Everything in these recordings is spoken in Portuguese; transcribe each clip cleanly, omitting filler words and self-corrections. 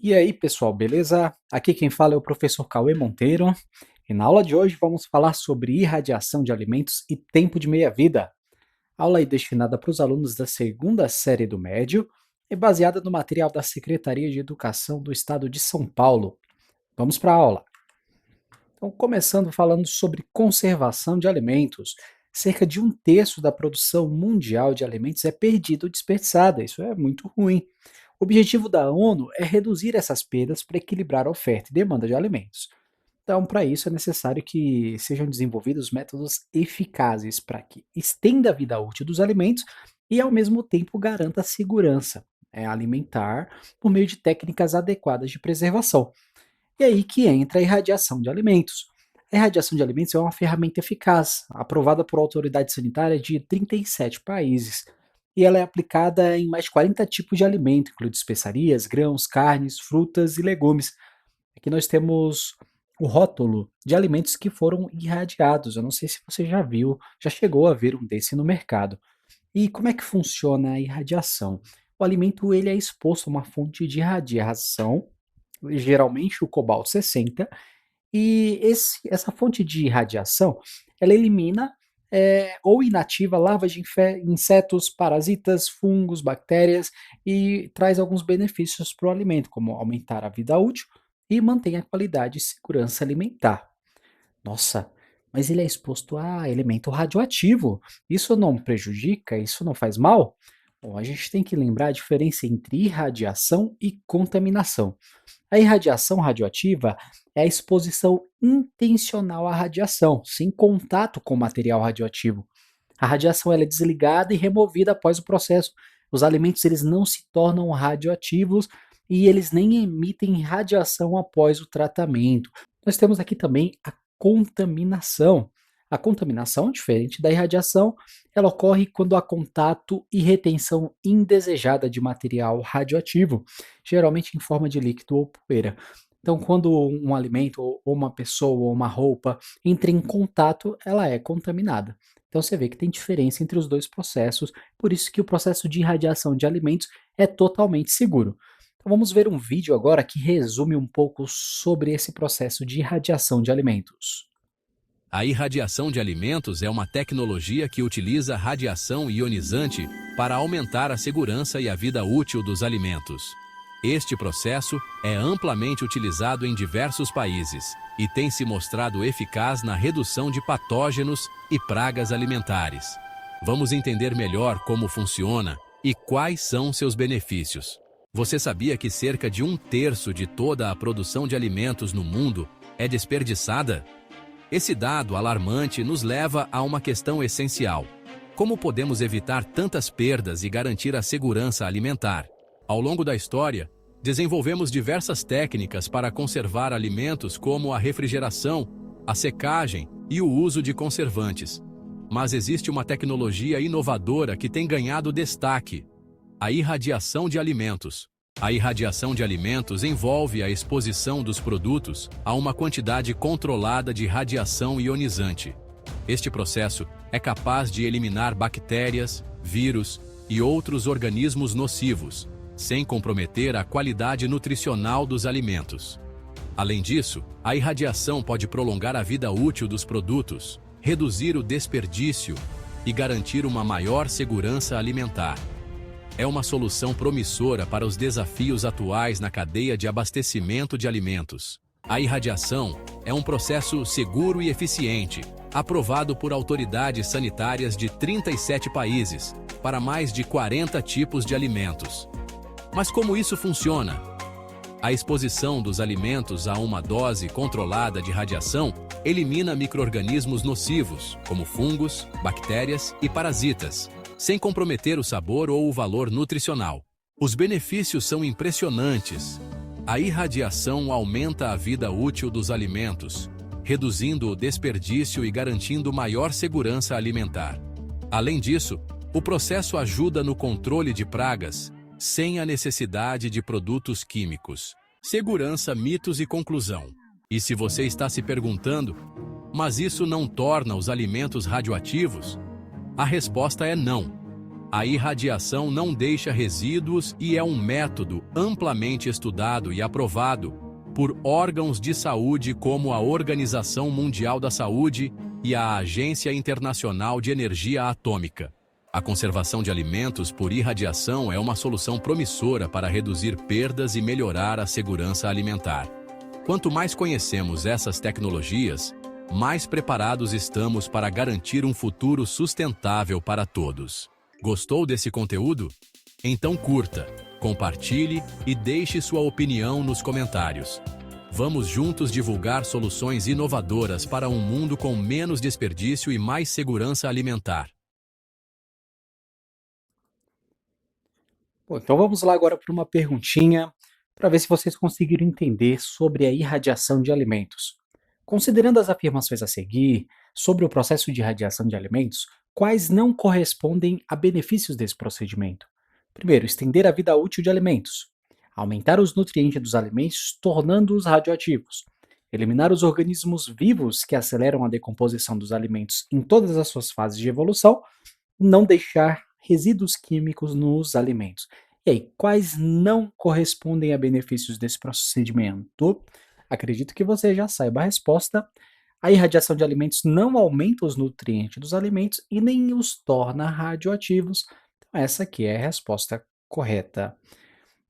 E aí, pessoal, beleza? Aqui quem fala é o professor Cauê Monteiro, e na aula de hoje vamos falar sobre irradiação de alimentos e tempo de meia-vida. Aula aí destinada para os alunos da segunda série do médio e baseada no material da Secretaria de Educação do Estado de São Paulo. Vamos para a aula. Então, começando falando sobre conservação de alimentos. Cerca de um terço da produção mundial de alimentos é perdido ou desperdiçada. Isso é muito ruim. O objetivo da ONU é reduzir essas perdas para equilibrar a oferta e demanda de alimentos. Então, para isso, é necessário que sejam desenvolvidos métodos eficazes para que estenda a vida útil dos alimentos e, ao mesmo tempo, garanta a segurança alimentar por meio de técnicas adequadas de preservação. E aí que entra a irradiação de alimentos. A irradiação de alimentos é uma ferramenta eficaz, aprovada por autoridade sanitária de 37 países, e ela é aplicada em mais de 40 tipos de alimento, incluindo especiarias, grãos, carnes, frutas e legumes. Aqui nós temos o rótulo de alimentos que foram irradiados. Eu não sei se você já viu, já chegou a ver um desse no mercado. E como é que funciona a irradiação? O alimento ele é exposto a uma fonte de radiação, geralmente o cobalto 60, e essa fonte de radiação, ela elimina, ou inativa larvas de insetos, parasitas, fungos, bactérias e traz alguns benefícios para o alimento, como aumentar a vida útil e mantém a qualidade e segurança alimentar. Nossa, mas ele é exposto a elemento radioativo. Isso não prejudica? Isso não faz mal? Bom, a gente tem que lembrar a diferença entre irradiação e contaminação. A irradiação radioativa é a exposição intencional à radiação, sem contato com o material radioativo. A radiação ela é desligada e removida após o processo. Os alimentos eles não se tornam radioativos e eles nem emitem radiação após o tratamento. Nós temos aqui também a contaminação. A contaminação, diferente da irradiação, ela ocorre quando há contato e retenção indesejada de material radioativo, geralmente em forma de líquido ou poeira. Então, quando um alimento, ou uma pessoa, ou uma roupa entra em contato, ela é contaminada. Então, você vê que tem diferença entre os dois processos, por isso que o processo de irradiação de alimentos é totalmente seguro. Então, vamos ver um vídeo agora que resume um pouco sobre esse processo de irradiação de alimentos. A irradiação de alimentos é uma tecnologia que utiliza radiação ionizante para aumentar a segurança e a vida útil dos alimentos. Este processo é amplamente utilizado em diversos países e tem se mostrado eficaz na redução de patógenos e pragas alimentares. Vamos entender melhor como funciona e quais são seus benefícios. Você sabia que cerca de um terço de toda a produção de alimentos no mundo é desperdiçada? Esse dado alarmante nos leva a uma questão essencial: como podemos evitar tantas perdas e garantir a segurança alimentar? Ao longo da história, desenvolvemos diversas técnicas para conservar alimentos, como a refrigeração, a secagem e o uso de conservantes. Mas existe uma tecnologia inovadora que tem ganhado destaque: a irradiação de alimentos. A irradiação de alimentos envolve a exposição dos produtos a uma quantidade controlada de radiação ionizante. Este processo é capaz de eliminar bactérias, vírus e outros organismos nocivos, sem comprometer a qualidade nutricional dos alimentos. Além disso, a irradiação pode prolongar a vida útil dos produtos, reduzir o desperdício e garantir uma maior segurança alimentar. É uma solução promissora para os desafios atuais na cadeia de abastecimento de alimentos. A irradiação é um processo seguro e eficiente, aprovado por autoridades sanitárias de 37 países, para mais de 40 tipos de alimentos. Mas como isso funciona? A exposição dos alimentos a uma dose controlada de radiação elimina micro-organismos nocivos, como fungos, bactérias e parasitas, sem comprometer o sabor ou o valor nutricional. Os benefícios são impressionantes. A irradiação aumenta a vida útil dos alimentos, reduzindo o desperdício e garantindo maior segurança alimentar. Além disso, o processo ajuda no controle de pragas, sem a necessidade de produtos químicos. Segurança, mitos e conclusão. E se você está se perguntando, mas isso não torna os alimentos radioativos? A resposta é não. A irradiação não deixa resíduos e é um método amplamente estudado e aprovado por órgãos de saúde como a Organização Mundial da Saúde e a Agência Internacional de Energia Atômica. A conservação de alimentos por irradiação é uma solução promissora para reduzir perdas e melhorar a segurança alimentar. Quanto mais conhecemos essas tecnologias, mais preparados estamos para garantir um futuro sustentável para todos. Gostou desse conteúdo? Então curta, compartilhe e deixe sua opinião nos comentários. Vamos juntos divulgar soluções inovadoras para um mundo com menos desperdício e mais segurança alimentar. Bom, então vamos lá agora para uma perguntinha para ver se vocês conseguiram entender sobre a irradiação de alimentos. Considerando as afirmações a seguir sobre o processo de irradiação de alimentos, quais não correspondem a benefícios desse procedimento? Primeiro, estender a vida útil de alimentos. Aumentar os nutrientes dos alimentos, tornando-os radioativos. Eliminar os organismos vivos que aceleram a decomposição dos alimentos em todas as suas fases de evolução. Não deixar resíduos químicos nos alimentos. E aí, quais não correspondem a benefícios desse procedimento? Acredito que você já saiba a resposta. A irradiação de alimentos não aumenta os nutrientes dos alimentos e nem os torna radioativos. Então, essa aqui é a resposta correta.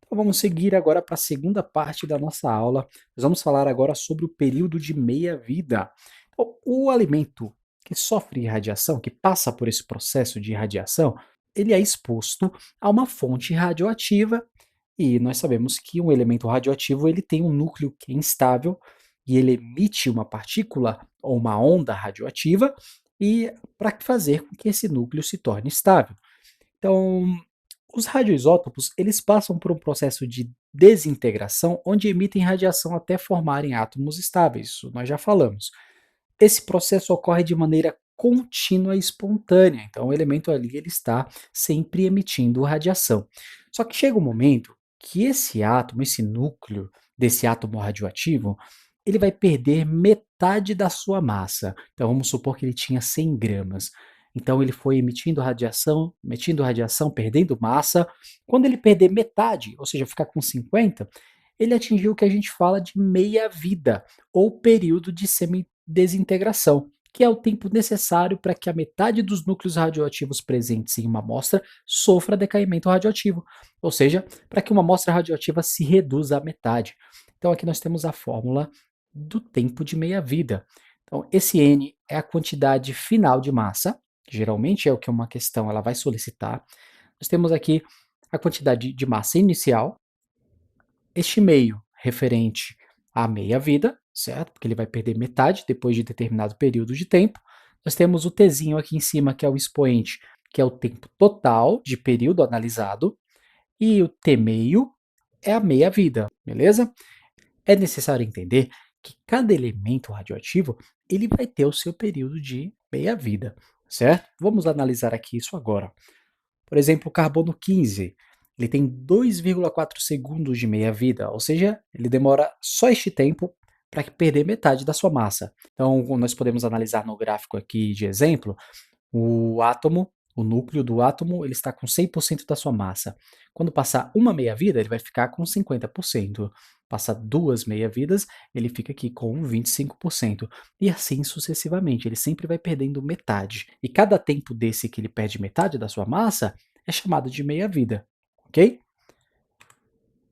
Então, vamos seguir agora para a segunda parte da nossa aula. Nós vamos falar agora sobre o período de meia-vida. Então, o alimento que sofre irradiação, que passa por esse processo de irradiação, ele é exposto a uma fonte radioativa e nós sabemos que um elemento radioativo ele tem um núcleo que é instável e ele emite uma partícula ou uma onda radioativa e para fazer com que esse núcleo se torne estável. Então, os radioisótopos, eles passam por um processo de desintegração onde emitem radiação até formarem átomos estáveis, isso nós já falamos. Esse processo ocorre de maneira contínua e espontânea, então o elemento ali ele está sempre emitindo radiação. Só que chega um momento que esse átomo, esse núcleo desse átomo radioativo, ele vai perder metade da sua massa. Então vamos supor que ele tinha 100 gramas. Então ele foi emitindo radiação, perdendo massa. Quando ele perder metade, ou seja, ficar com 50, ele atingiu o que a gente fala de meia-vida, ou período de semidesintegração, que é o tempo necessário para que a metade dos núcleos radioativos presentes em uma amostra sofra decaimento radioativo, ou seja, para que uma amostra radioativa se reduza à metade. Então aqui nós temos a fórmula do tempo de meia-vida. Então esse N é a quantidade final de massa, que geralmente é o que uma questão ela vai solicitar. Nós temos aqui a quantidade de massa inicial, este meio referente à meia-vida, certo? Porque ele vai perder metade depois de determinado período de tempo. Nós temos o Tzinho aqui em cima, que é o expoente, que é o tempo total de período analisado. E o T meio é a meia-vida, beleza? É necessário entender que cada elemento radioativo ele vai ter o seu período de meia-vida, certo? Vamos analisar aqui isso agora. Por exemplo, o carbono 15, ele tem 2,4 segundos de meia-vida, ou seja, ele demora só este tempo para perder metade da sua massa. Então, nós podemos analisar no gráfico aqui de exemplo, o átomo, o núcleo do átomo, ele está com 100% da sua massa. Quando passar uma meia-vida, ele vai ficar com 50%. Passar duas meia-vidas, ele fica aqui com 25%. E assim sucessivamente, ele sempre vai perdendo metade. E cada tempo desse que ele perde metade da sua massa é chamado de meia-vida, ok?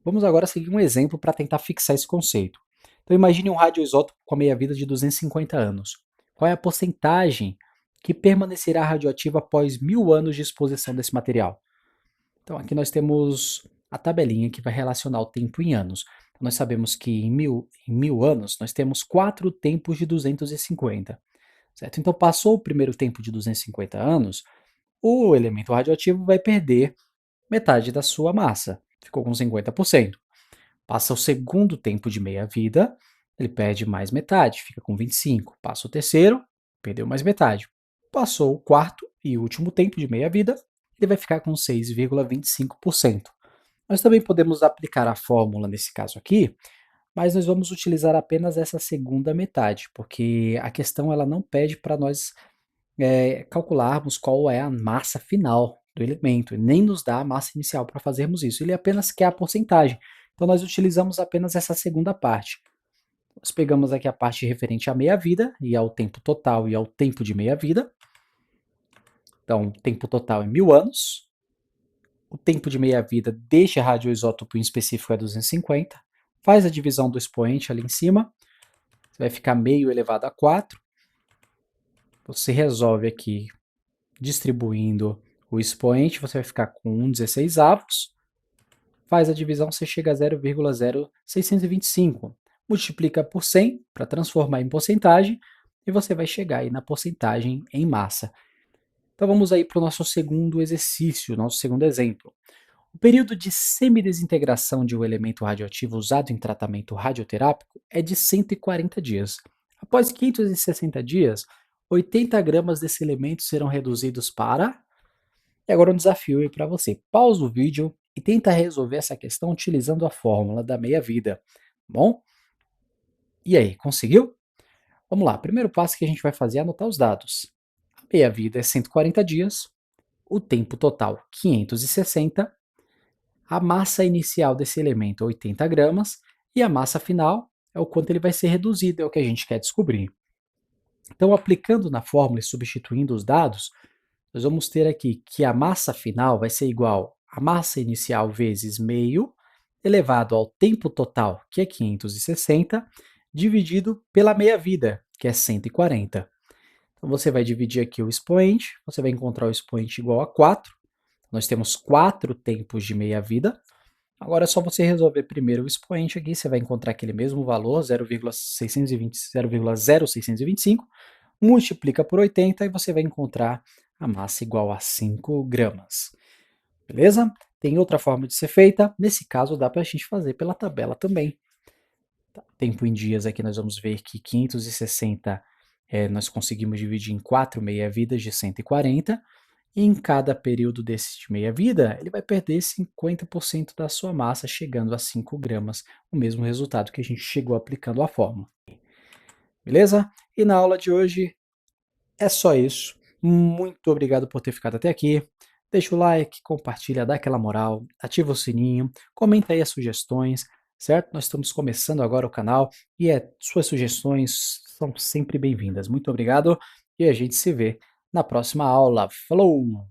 Vamos agora seguir um exemplo para tentar fixar esse conceito. Então imagine um radioisótopo com a meia-vida de 250 anos. Qual é a porcentagem que permanecerá radioativa após 1000 anos de exposição desse material? Então aqui nós temos a tabelinha que vai relacionar o tempo em anos. Então, nós sabemos que em mil anos nós temos 4 tempos de 250. Certo? Então passou o primeiro tempo de 250 anos, o elemento radioativo vai perder metade da sua massa, ficou com 50%. Passa o segundo tempo de meia-vida, ele perde mais metade, fica com 25%. Passa o terceiro, perdeu mais metade. Passou o quarto e último tempo de meia-vida, ele vai ficar com 6,25%. Nós também podemos aplicar a fórmula nesse caso aqui, mas nós vamos utilizar apenas essa segunda metade, porque a questão ela não pede para nós calcularmos qual é a massa final do elemento, e nem nos dá a massa inicial para fazermos isso, ele apenas quer a porcentagem. Então nós utilizamos apenas essa segunda parte. Nós pegamos aqui a parte referente à meia-vida, e ao tempo total e ao tempo de meia-vida. Então, o tempo total é 1000 anos. O tempo de meia-vida deste radioisótopo em específico é 250. Faz a divisão do expoente ali em cima. Você vai ficar meio elevado a 4. Você resolve aqui distribuindo o expoente, você vai ficar com 1/16. Faz a divisão, você chega a 0,0625. Multiplica por 100 para transformar em porcentagem e você vai chegar aí na porcentagem em massa. Então vamos aí para o nosso segundo exercício, nosso segundo exemplo. O período de semidesintegração de um elemento radioativo usado em tratamento radioterápico é de 140 dias. Após 560 dias, 80 gramas desse elemento serão reduzidos para... E agora um desafio aí para você. Pausa o vídeo e tenta resolver essa questão utilizando a fórmula da meia-vida. Bom? E aí, conseguiu? Vamos lá, primeiro passo que a gente vai fazer é anotar os dados. A meia-vida é 140 dias, o tempo total 560, a massa inicial desse elemento é 80 gramas e a massa final é o quanto ele vai ser reduzido, é o que a gente quer descobrir. Então, aplicando na fórmula e substituindo os dados, nós vamos ter aqui que a massa final vai ser igual a massa inicial vezes meio, elevado ao tempo total, que é 560, dividido pela meia-vida, que é 140. Então, você vai dividir aqui o expoente, você vai encontrar o expoente igual a 4. Nós temos 4 tempos de meia-vida. Agora é só você resolver primeiro o expoente aqui, você vai encontrar aquele mesmo valor, 0,0625, multiplica por 80 e você vai encontrar a massa igual a 5 gramas. Beleza? Tem outra forma de ser feita, nesse caso dá para a gente fazer pela tabela também. Tá. Tempo em dias aqui nós vamos ver que 560 nós conseguimos dividir em 4 meia-vidas de 140, e em cada período desse de meia-vida, ele vai perder 50% da sua massa, chegando a 5 gramas, o mesmo resultado que a gente chegou aplicando a fórmula. Beleza? E na aula de hoje é só isso. Muito obrigado por ter ficado até aqui. Deixa o like, compartilha, dá aquela moral, ativa o sininho, comenta aí as sugestões, certo? Nós estamos começando agora o canal e suas sugestões são sempre bem-vindas. Muito obrigado e a gente se vê na próxima aula. Falou!